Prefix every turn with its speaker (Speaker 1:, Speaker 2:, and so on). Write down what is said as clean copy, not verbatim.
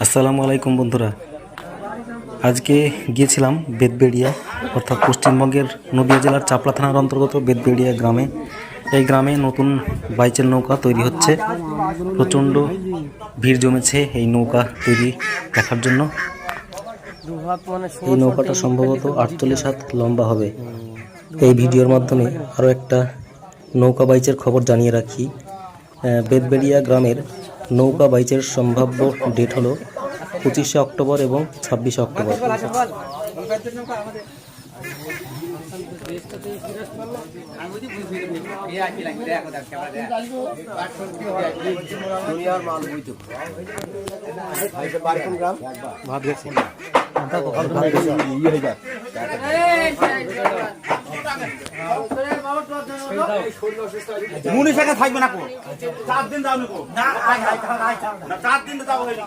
Speaker 1: আসসালামু আলাইকুম বন্ধুরা। আজকে গিয়েছিলাম বেতবেড়িয়া অর্থাৎ পশ্চিমবঙ্গের নদীয়া জেলার চাপড়া থানার অন্তর্গত বেতবেড়িয়া গ্রামে। এই গ্রামে নতুন বাইচের নৌকা তৈরি হচ্ছে। প্রচণ্ড ভিড় জমেছে এই নৌকা তৈরি দেখার জন্য। এই নৌকাটা সম্ভবত 48 হাত লম্বা হবে। এই ভিডিওর মাধ্যমে আরও একটা নৌকা বাইচের খবর জানিয়ে রাখি। বেতবেড়িয়া গ্রামের নৌকা বাইচের সম্ভাব্য ডেট হলো 25শে অক্টোবর এবং 26শে অক্টোবর।
Speaker 2: মুনি সেখানে থাকবে না, 4 দিন যাও না, 4 দিন যাও হইলো।